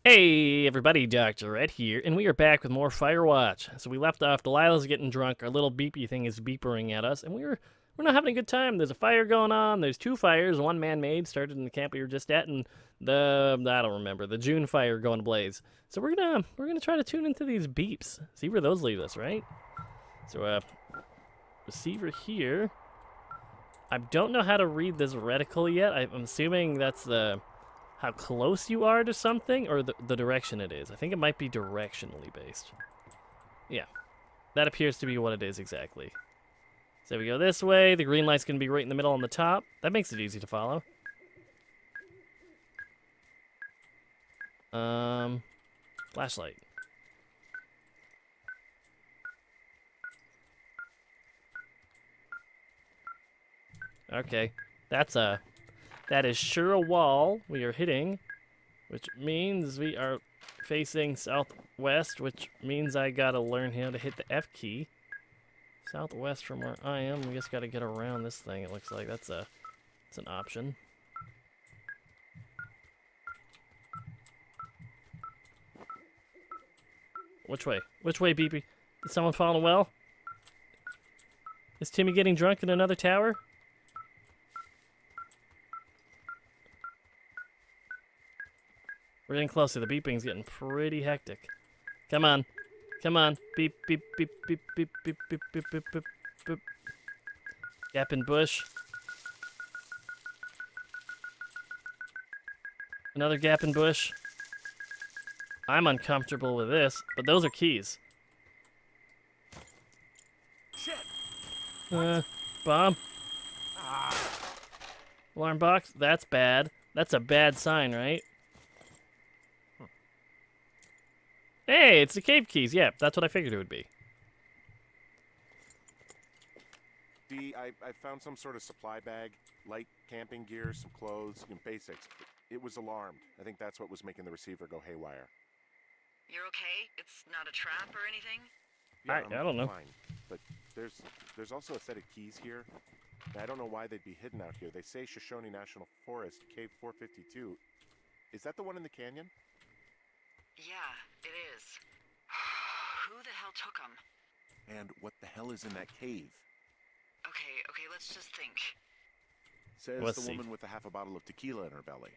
Hey everybody, Dr. Ette here, and we are back with more Firewatch. So we left off, Delilah's getting drunk, our little beepy thing is beepering at us, and we're not having a good time. There's a fire going on, there's two fires, one man-made, started in the camp we were just at, and I don't remember, the June fire going ablaze. So we're gonna try to tune into these beeps, see where those lead us, right? So receiver here. I don't know how to read this reticle yet. I'm assuming that's the how close you are to something, or the direction it is. I think it might be directionally based. Yeah, that appears to be what it is exactly. So we go this way, the green light's going to be right in the middle on the top. That makes it easy to follow. Flashlight. Okay, that is sure a wall we are hitting, which means we are facing southwest, which means I gotta learn how to hit the F key. Southwest from where I am, we just gotta get around this thing, it looks like. That's an option. Which way? Which way, Beepy? Is someone fall in a well? Is Timmy getting drunk in another tower? We're getting closer. The beeping's getting pretty hectic. Come on. Come on. Beep, beep, beep, beep, beep, beep, beep, beep, beep, beep, beep. Gap in bush. Another gap in bush. I'm uncomfortable with this, but those are keys. Bomb. Alarm box. That's bad. That's a bad sign, right? Hey, it's the cave keys. Yeah, that's what I figured it would be. I found some sort of supply bag, light camping gear, some clothes, basics. It was alarmed. I think that's what was making the receiver go haywire. You're okay? It's not a trap or anything? Yeah, I don't know. Fine. But there's also a set of keys here. I don't know why they'd be hidden out here. They say Shoshone National Forest, Cave 452. Is that the one in the canyon? Yeah, it is. Who the hell took them? And what the hell is in that cave? Okay, let's just think. Says Let's the see. woman with a half a bottle of tequila in her belly.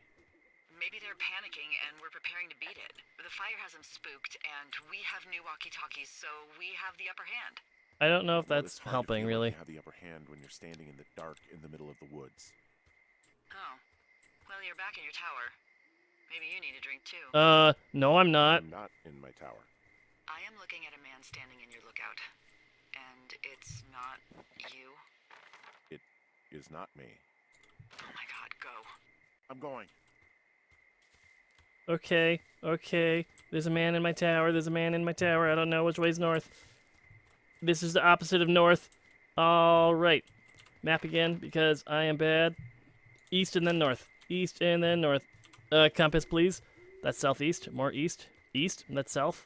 Maybe they're panicking and we're preparing to beat it. The fire has them spooked, and we have new walkie-talkies, so we have the upper hand. I don't know if Well, that's it's hard to helping, feel really. like you have the upper hand when you're standing in the dark in the middle of the woods. Oh. Well, you're back in your tower. Maybe you need a drink, too. No, I'm not. I'm not in my tower. I am looking at a man standing in your lookout. And it's not you. It is not me. Oh my god, go. I'm going. Okay. There's a man in my tower. There's a man in my tower. I don't know which way's north. This is the opposite of north. All right. Map again, because I am bad. East and then north. East and then north. Compass, please. That's southeast. More east. East. And that's south.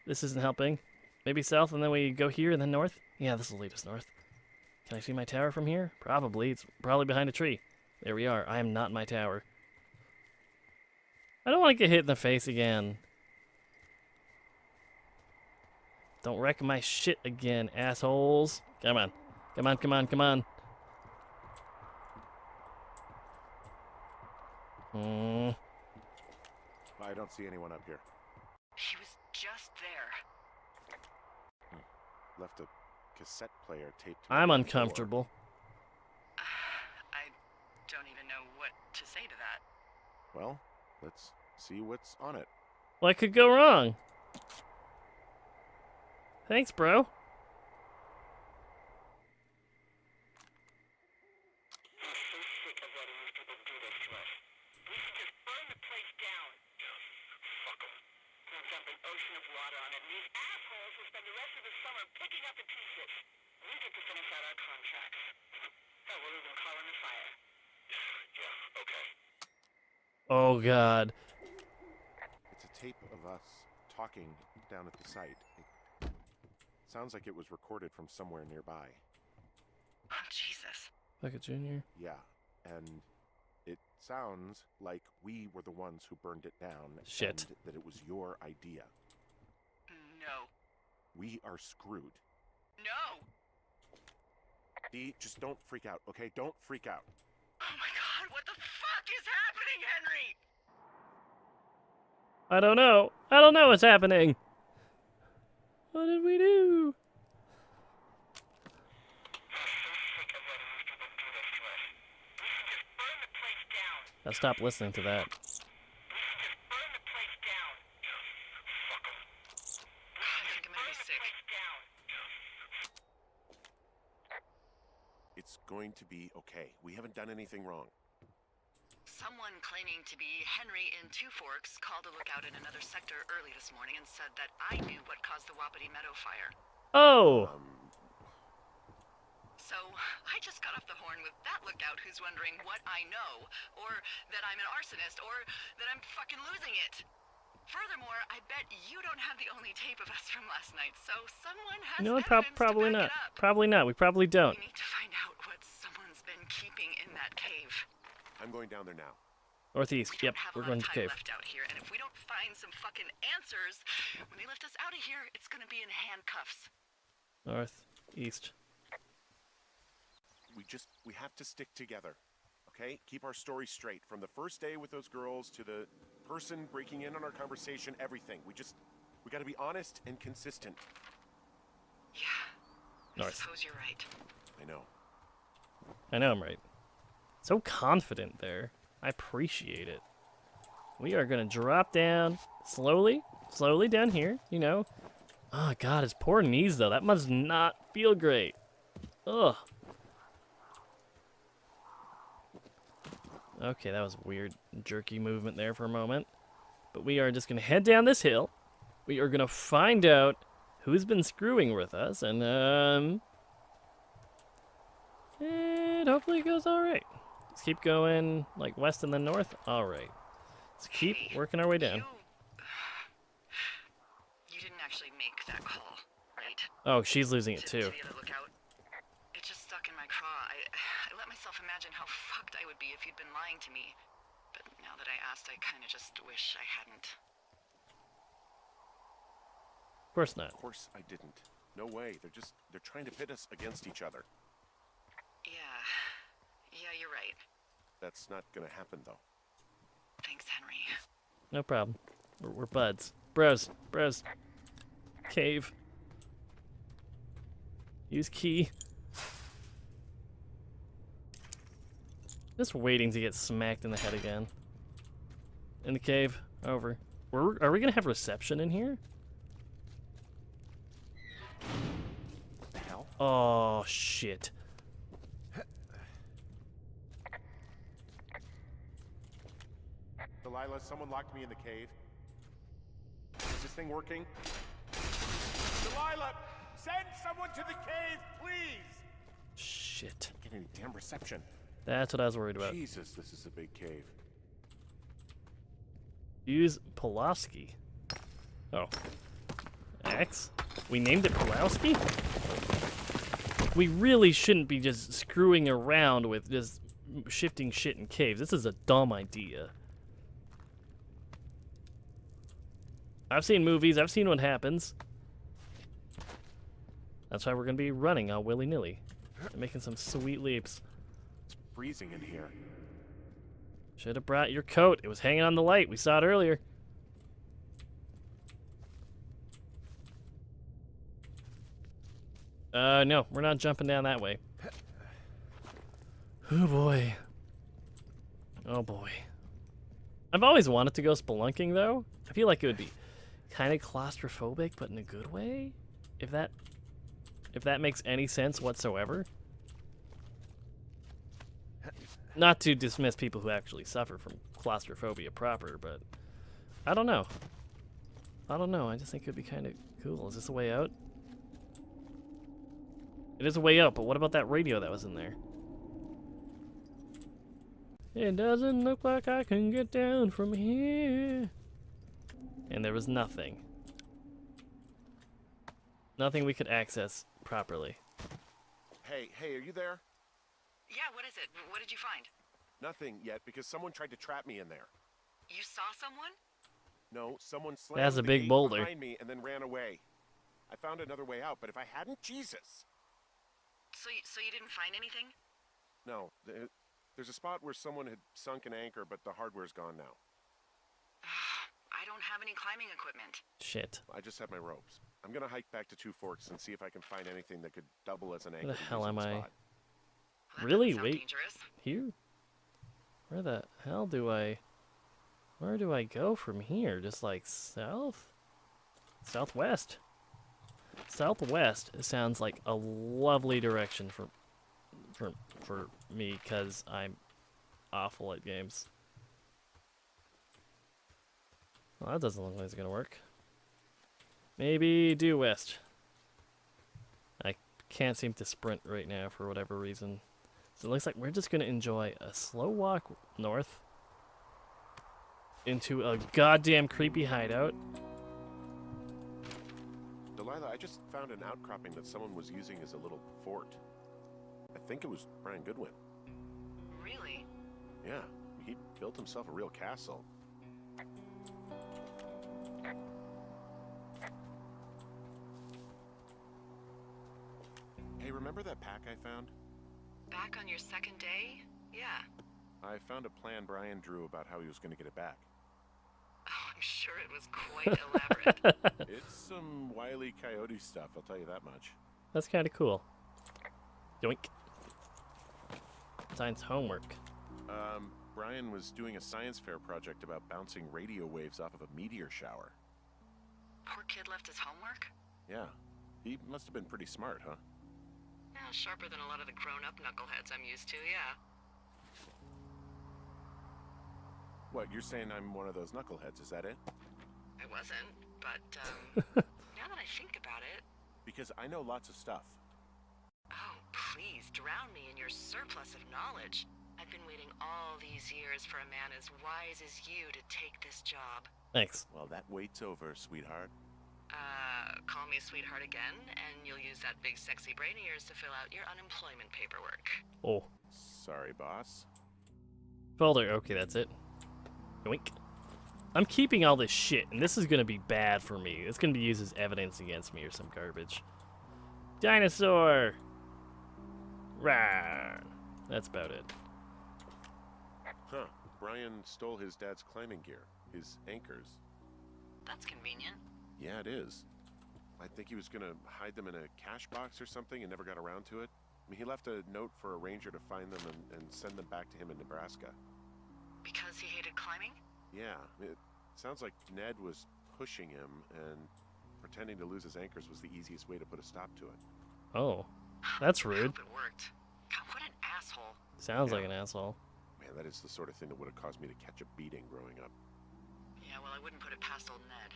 This isn't helping. Maybe south, and then we go here, and then north? Yeah, this will lead us north. Can I see my tower from here? Probably. It's probably behind a tree. There we are. I am not in my tower. I don't want to get hit in the face again. Don't wreck my shit again, assholes. Come on. Come on, come on, come on. I don't see anyone up here. He was just there. Left a cassette player taped to I'm my uncomfortable. I don't even know what to say to that. door. Well, let's see what's on it. What could go wrong? Thanks, bro. Oh, God. It's a tape of us talking down at the site. It sounds like it was recorded from somewhere nearby. Oh, Jesus. Like a junior. Yeah, and it sounds like we were the ones who burned it down. Shit. And that it was your idea. No. We are screwed. No! Dee, just don't freak out, okay? Don't freak out. Oh my god, what the fuck is happening, Henry? I don't know. I don't know what's happening. What did we do? Now stop listening to that. It's going to be okay. We haven't done anything wrong. Someone claiming to be Henry in Two Forks called a lookout in another sector early this morning and said that I knew what caused the Wapiti Meadow fire. Oh! So, I just got off the horn with that lookout who's wondering what I know, or that I'm an arsonist, or that I'm fucking losing it. Furthermore, I bet you don't have the only tape of us from last night, so someone has No, evidence probably to not. back it up. Probably not. We probably don't. We need to find out what someone's been keeping in that cave. I'm going down there now. Northeast. We Yep, don't have we're a lot going of to time cave. left out here, and if we don't find some fucking answers, when they lift us out of here, it's gonna be in handcuffs. Northeast. We have to stick together, okay? Keep our story straight. From the first day with those girls to the person breaking in on our conversation, everything. We gotta be honest and consistent. Yeah. North. I suppose you're right. I know. I know I'm right. So confident there. I appreciate it. We are gonna drop down slowly down here, you know. Oh god, his poor knees though. That must not feel great. Ugh. Okay, that was a weird jerky movement there for a moment. But we are just gonna head down this hill. We are gonna find out who's been screwing with us, and hopefully it goes alright. Let's keep going like west and then north. Alright. Let's keep working our way down. You didn't actually make that call, right? Oh, she's losing it too. To the other lookout. It just stuck in my craw. I let myself imagine how fucked I would be if you'd been lying to me. But now that I asked, I kind of just wish I hadn't. Of course not. Of course I didn't. No way. They're trying to pit us against each other. Yeah, you're right. That's not gonna happen though. Thanks, Henry. No problem. We're buds. Bros. Cave. Use key. Just waiting to get smacked in the head again. In the cave. Over. Are we gonna have reception in here? What the hell? Oh, shit. Delilah, someone locked me in the cave. Is this thing working? Delilah, send someone to the cave, please! Shit. Can't get any damn reception. That's what I was worried about. Jesus, this is a big cave. Use Pulaski. Oh. X? We named it Pulaski? We really shouldn't be just screwing around with just shifting shit in caves. This is a dumb idea. I've seen movies. I've seen what happens. That's why we're going to be running all willy-nilly. And making some sweet leaps. It's freezing in here. Should have brought your coat. It was hanging on the light. We saw it earlier. No. We're not jumping down that way. Oh, boy. Oh, boy. I've always wanted to go spelunking, though. I feel like it would be kind of claustrophobic, but in a good way. If that makes any sense whatsoever. Not to dismiss people who actually suffer from claustrophobia proper, but I don't know. I just think it would be kind of cool. Is this a way out? It is a way out, but what about that radio that was in there? It doesn't look like I can get down from here. And there was nothing. Nothing we could access properly. Hey, are you there? Yeah, what is it? What did you find? Nothing yet because someone tried to trap me in there. You saw someone? No, someone slammed That's a the big gate boulder. behind me and then ran away. I found another way out, but if I hadn't, Jesus. So you didn't find anything? No, there's a spot where someone had sunk an anchor, but the hardware's gone now. I don't have any climbing equipment. Shit. I just have my ropes. I'm gonna hike back to Two Forks and see if I can find anything that could double as an anchor. Where the to hell use am in the I? spot. Well, that Really? doesn't sound Wait. dangerous. Here? Where the hell do I... Where do I go from here? Just like south? Southwest? Southwest sounds like a lovely direction for me, because I'm awful at games. Well, that doesn't look like it's gonna work. Maybe due west. I can't seem to sprint right now for whatever reason. So it looks like we're just gonna enjoy a slow walk north into a goddamn creepy hideout. Delilah, I just found an outcropping that someone was using as a little fort. I think it was Brian Goodwin. Really? Yeah, he built himself a real castle. Hey, remember that pack I found? Back on your second day? Yeah. I found a plan Brian drew about how he was going to get it back. Oh, I'm sure it was quite elaborate. It's some Wile E. Coyote stuff, I'll tell you that much. That's kind of cool. Yoink. Science homework. Brian was doing a science fair project about bouncing radio waves off of a meteor shower. Poor kid left his homework? Yeah, he must have been pretty smart, huh? Yeah, sharper than a lot of the grown-up knuckleheads I'm used to, yeah. What, you're saying I'm one of those knuckleheads, is that it? I wasn't, but, now that I think about it... Because I know lots of stuff. Oh, please, drown me in your surplus of knowledge. I've been waiting all these years for a man as wise as you to take this job. Thanks. Well, that wait's over, sweetheart. Call me sweetheart again, and you'll use that big sexy brain of yours to fill out your unemployment paperwork. Oh. Sorry, boss. Folder. Okay, that's it. Yoink. I'm keeping all this shit, and this is gonna be bad for me. It's gonna be used as evidence against me or some garbage. Dinosaur! Rawr. That's about it. Huh. Brian stole his dad's climbing gear, his anchors. That's convenient. Yeah, it is. I think he was gonna hide them in a cash box or something and never got around to it. I mean, he left a note for a ranger to find them and send them back to him in Nebraska. Because he hated climbing? Yeah, it sounds like Ned was pushing him, and pretending to lose his anchors was the easiest way to put a stop to it. Oh. That's I rude. hope it worked. God, what an asshole. Sounds Yeah. like an asshole. Man, that is the sort of thing that would have caused me to catch a beating growing up. Yeah, well, I wouldn't put it past old Ned.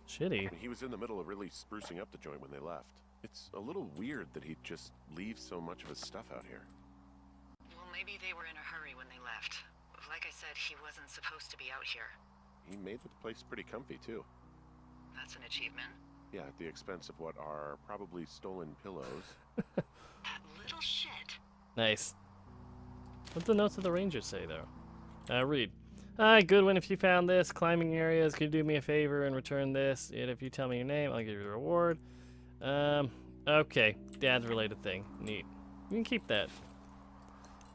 Shitty. I mean, he was in the middle of really sprucing up the joint when they left. It's a little weird that he'd just leave so much of his stuff out here. Well, maybe they were in a hurry when they left. Like I said, he wasn't supposed to be out here. He made the place pretty comfy, too. That's an achievement. Yeah, at the expense of what are probably stolen pillows. That little shit. Nice. What the notes of the Rangers say, though? Read. Goodwin, if you found this, climbing areas, could you do me a favor and return this? And if you tell me your name, I'll give you the reward. Okay. Dad's related thing. Neat. You can keep that.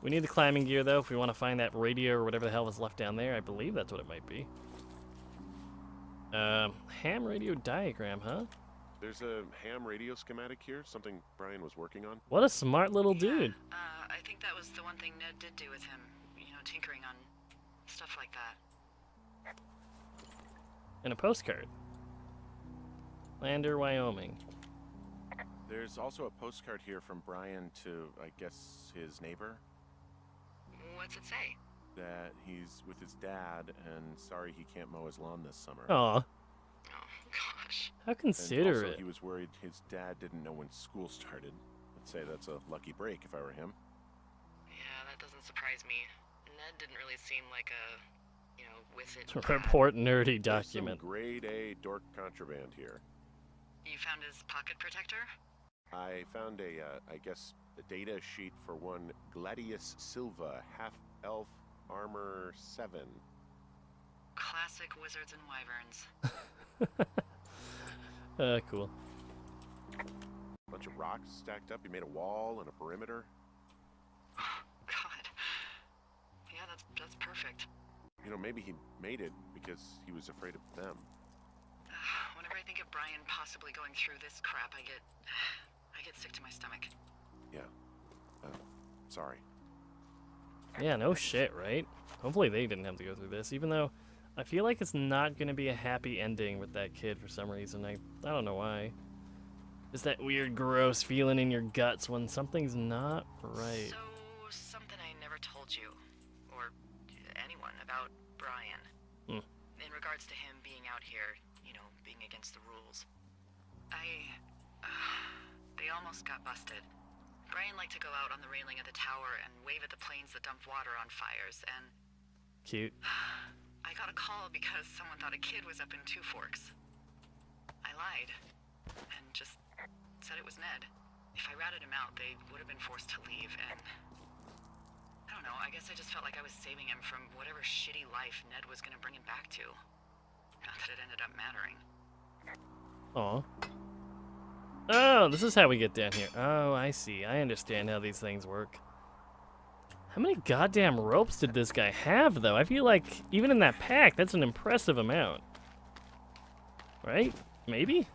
We need the climbing gear, though, if we want to find that radio or whatever the hell was left down there. I believe that's what it might be. Ham radio diagram, huh? There's a ham radio schematic here, something Brian was working on. What a smart little dude. I think that was the one thing Ned did do with him. You know, tinkering on stuff like that. And a postcard. Lander, Wyoming. There's also a postcard here from Brian to, I guess, his neighbor. What's it say? That he's with his dad and sorry he can't mow his lawn this summer. Aw, Oh, gosh. how And considerate. also he was worried his dad didn't know when school started. I'd say that's a lucky break if I were him. Yeah, that doesn't surprise me. Ned didn't really seem like a, you know, with it. Report nerdy There's some document. grade A dork contraband here. You found his pocket protector? I found a, I guess, The data sheet for one Gladius Silva, half-elf, armor 7. Classic wizards and wyverns. Cool. Bunch of rocks stacked up. He made a wall and a perimeter. God. Yeah, that's perfect. You know, maybe he made it because he was afraid of them. Whenever I think of Brian possibly going through this crap, I get sick to my stomach. Yeah. Sorry. Yeah, no shit, right? Hopefully they didn't have to go through this, even though I feel like it's not going to be a happy ending with that kid for some reason. I don't know why. Just that weird, gross feeling in your guts when something's not right. So, something I never told you, or anyone, about Brian. In regards to him being out here, you know, being against the rules. They almost got busted. Brian liked to go out on the railing of the tower and wave at the planes that dumped water on fires, and... Cute. I got a call because someone thought a kid was up in Two Forks. I lied, and just said it was Ned. If I ratted him out, they would have been forced to leave, and... I don't know, I guess I just felt like I was saving him from whatever shitty life Ned was gonna bring him back to. Not that it ended up mattering. Aw. Oh, this is how we get down here. Oh, I see. I understand how these things work. How many goddamn ropes did this guy have, though? I feel like, even in that pack, that's an impressive amount. Right? Maybe?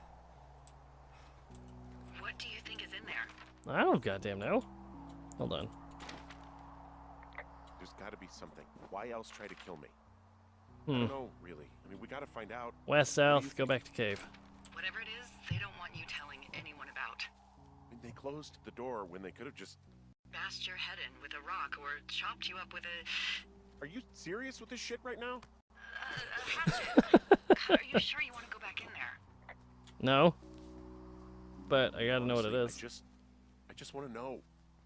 What do you think is in there? I don't goddamn know. Hold on. There's gotta be something. Why else try to kill me? I Hmm. don't know, really. I mean, we gotta find out. West, south, go back to cave. Whatever it is, they don't want you telling anyone about. I mean, they closed the door when they could have just... Bashed your head in with a rock or chopped you up with a... Are you serious with this shit right now? a hatchet. God, are you sure you want to go back in there? No. But I gotta know what it Honestly, is. I just want to know.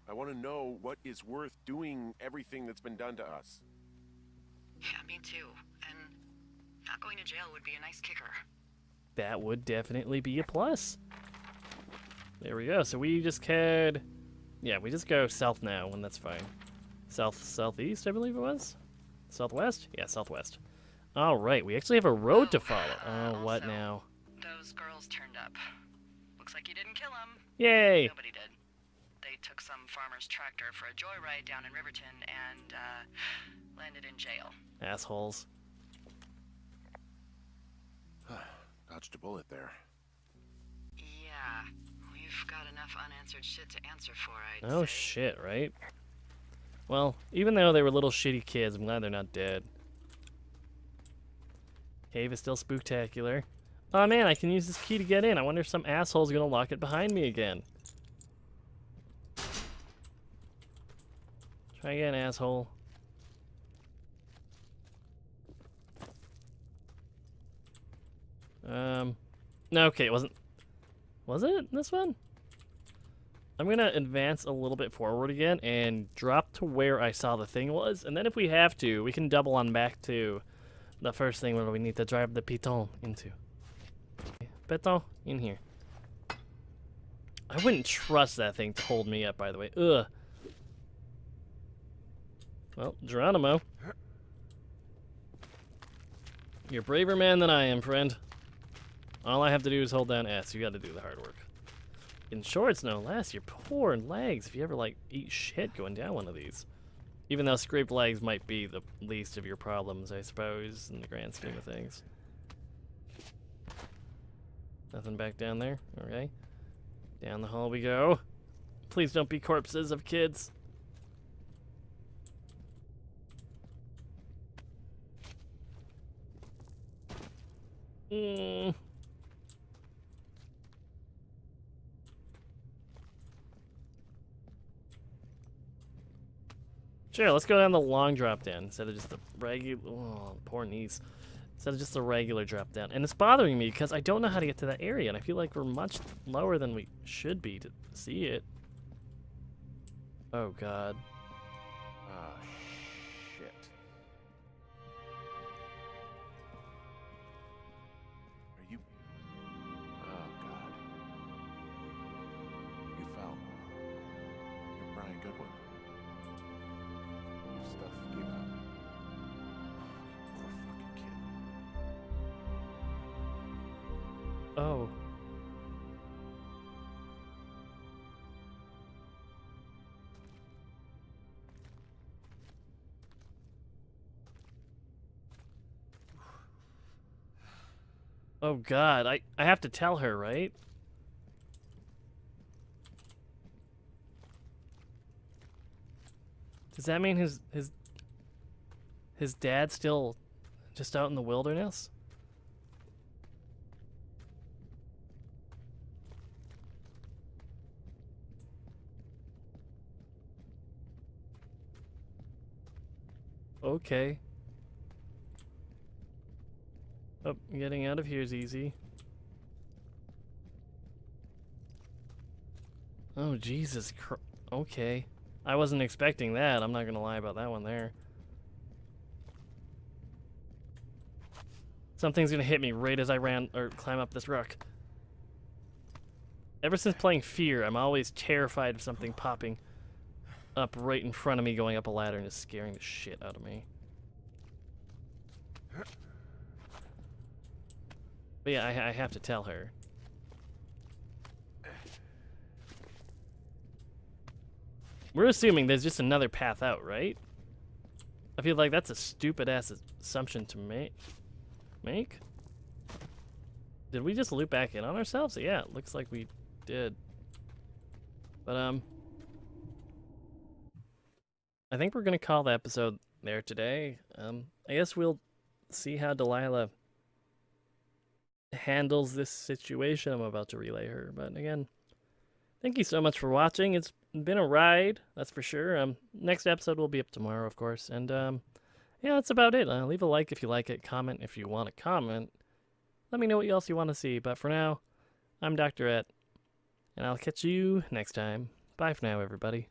I want to know what is worth doing everything that's been done to us. Yeah, me too. And not going to jail would be a nice kicker. That would definitely be a plus. There we go. So we just head... Yeah, we just go south now, and that's fine. Southeast, I believe it was? Southwest? Yeah, southwest. All right, we actually have a road to follow. Oh, what also, now? Those girls turned up. Looks like you didn't kill them. Yay! Nobody did. They took some farmer's tractor for a joyride down in Riverton and, landed in jail. Assholes. Dodged a bullet there. Yeah, we've got enough unanswered shit to answer for, I'd Oh, say. shit, right? Well, even though they were little shitty kids, I'm glad they're not dead. Cave is still spooktacular. Oh man, I can use this key to get in. I wonder if some asshole's gonna lock it behind me again. Try again, asshole. No, okay, it wasn't. Was it this one? I'm gonna advance a little bit forward again and drop to where I saw the thing was, and then if we have to, we can double on back to the first thing where we need to drive the piton into. Piton, in here. I wouldn't trust that thing to hold me up, by the way. Ugh. Well, Geronimo. You're a braver man than I am, friend. All I have to do is hold down S. You gotta do the hard work. In shorts, no less. Your poor legs if you ever, like, eat shit going down one of these. Even though scraped legs might be the least of your problems, I suppose, in the grand scheme of things. Nothing back down there? Okay. Down the hall we go. Please don't be corpses of kids. Sure, let's go down the long drop down instead of just the regular. Oh, poor knees. Instead of just the regular drop down. And it's bothering me because I don't know how to get to that area, and I feel like we're much lower than we should be to see it. Oh, God. Ah, shit. Are you... Oh, God. You fell. Oh. Oh God, I have to tell her, right? Does that mean his dad's still just out in the wilderness? Okay. Oh, getting out of here is easy. Oh, Jesus Christ. Okay. I wasn't expecting that. I'm not gonna lie about that one there. Something's gonna hit me right as I climb up this rock. Ever since playing Fear, I'm always terrified of something popping up right in front of me going up a ladder and just scaring the shit out of me. But yeah, I have to tell her. We're assuming there's just another path out, right? I feel like that's a stupid-ass assumption to make. Did we just loop back in on ourselves? Yeah, it looks like we did. But, I think we're gonna call the episode there today. I guess we'll see how Delilah handles this situation I'm about to relay her. But again, thank you so much for watching. It's been a ride, that's for sure. Next episode will be up tomorrow, of course. And yeah, that's about it. Leave a like if you like it, comment if you want to comment. Let me know what else you want to see. But for now, I'm Dr. Ette, and I'll catch you next time. Bye for now, everybody.